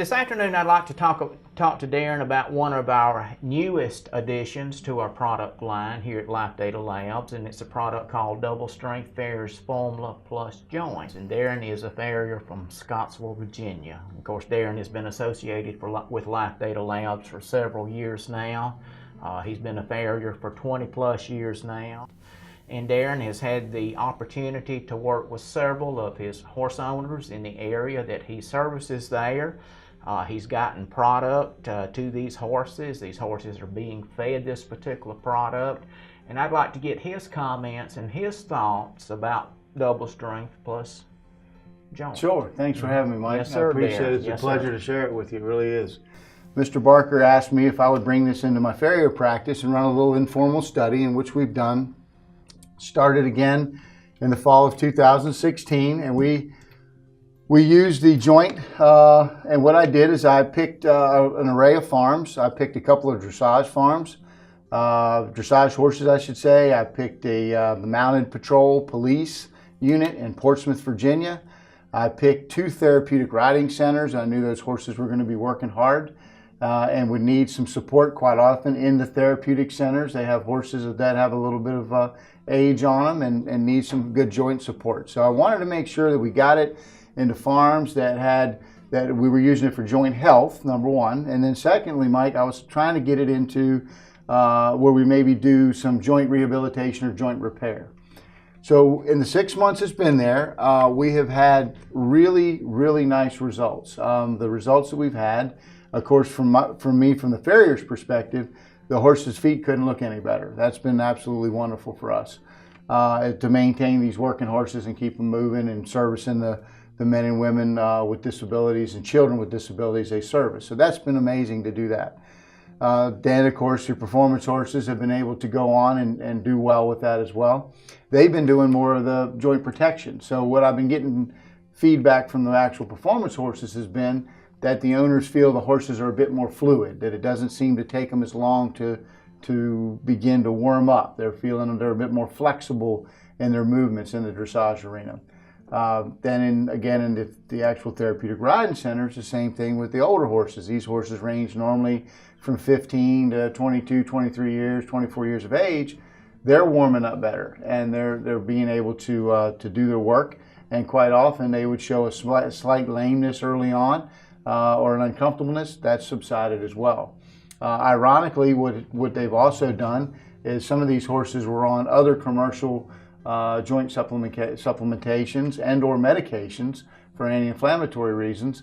This afternoon I'd like to talk to Darren about one of our newest additions to our product line here at Life Data Labs, and it's a product called Double Strength Farrier's Formula Plus Joints. And Darren is a farrier from Scottsville, Virginia. Of course, Darren has been associated with Life Data Labs for several years now. He's been a farrier for 20 plus years now. And Darren has had the opportunity to work with several of his horse owners in the area that he services there. He's gotten product to these horses. These horses are being fed this particular product. And I'd like to get his comments and his thoughts about Double Strength Plus Joints. Sure. Thanks for having me, Mike. Yes, sir, I appreciate Darren. it. It's Yes, a pleasure sir. to share it with you. It really is. Mr. Barker asked me if I would bring this into my farrier practice and run a little informal study, in which we've done. Started again in the fall of 2016, and we used the joint, and what I did is I picked an array of farms. I picked a couple of dressage farms, dressage horses I should say. I picked the Mounted Patrol Police unit in Portsmouth, Virginia. I picked 2 therapeutic riding centers. I knew those horses were going to be working hard and would need some support quite often in the therapeutic centers. They have horses that have a little bit of age on them and need some good joint support. So I wanted to make sure that we got it into farms that we were using it for joint health, number one. And then secondly, Mike, I was trying to get it into where we maybe do some joint rehabilitation or joint repair. So in the 6 months it's been there, we have had really, really nice results. The results that we've had, of course, from the farrier's perspective, the horse's feet couldn't look any better. That's been absolutely wonderful for us to maintain these working horses and keep them moving and servicing the men and women with disabilities and children with disabilities they service. So that's been amazing to do that. Then, of course, your performance horses have been able to go on and do well with that as well. They've been doing more of the joint protection. So what I've been getting feedback from the actual performance horses has been that the owners feel the horses are a bit more fluid, that it doesn't seem to take them as long to begin to warm up. They're feeling they're a bit more flexible in their movements in the dressage arena. Then in the actual therapeutic riding centers, the same thing with the older horses. These horses range normally from 15 to 22, 23 years, 24 years of age. They're warming up better, and they're being able to do their work. And quite often they would show a slight lameness early on, or an uncomfortableness. That's subsided as well. Ironically, what they've also done is some of these horses were on other commercial joint supplementations and or medications for anti-inflammatory reasons.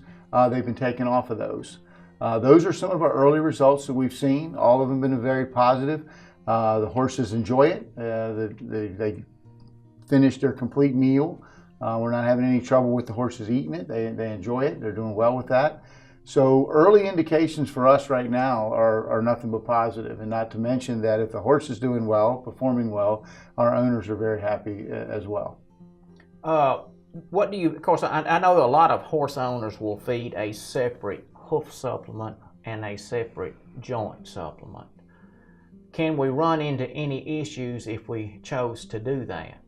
They've been taken off of those. Those are some of our early results that we've seen. All of them have been very positive. The horses enjoy it. They finish their complete meal. We're not having any trouble with the horses eating it. They enjoy it. They're doing well with that. So early indications for us right now are nothing but positive, and not to mention that if the horse is doing well, performing well, our owners are very happy as well. What do you, of course, I know a lot of horse owners will feed a separate hoof supplement and a separate joint supplement. Can we run into any issues if we chose to do that?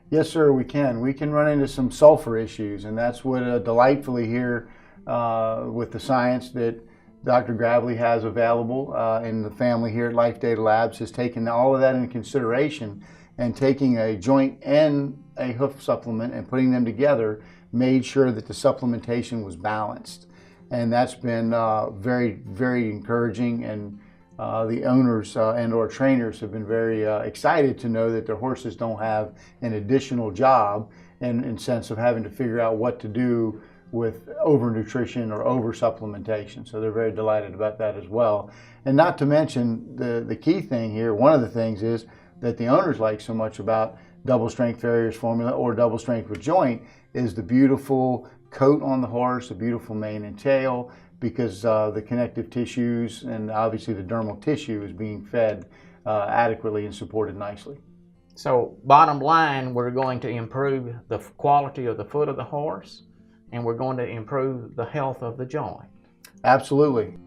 Yes, sir, we can. We can run into some sulfur issues, and that's what delightfully here with the science that Dr. Gravely has available in the family here at Life Data Labs has taken all of that into consideration, and taking a joint and a hoof supplement and putting them together made sure that the supplementation was balanced. And that's been very, very encouraging, and the owners and or trainers have been very excited to know that their horses don't have an additional job in sense of having to figure out what to do with overnutrition or over supplementation. So they're very delighted about that as well. And not to mention the key thing here, one of the things is that the owners like so much about Double Strength Farrier's formula or Double Strength with joint is the beautiful coat on the horse, the beautiful mane and tail, because the connective tissues and obviously the dermal tissue is being fed adequately and supported nicely. So bottom line, we're going to improve the quality of the foot of the horse, and we're going to improve the health of the joint. Absolutely.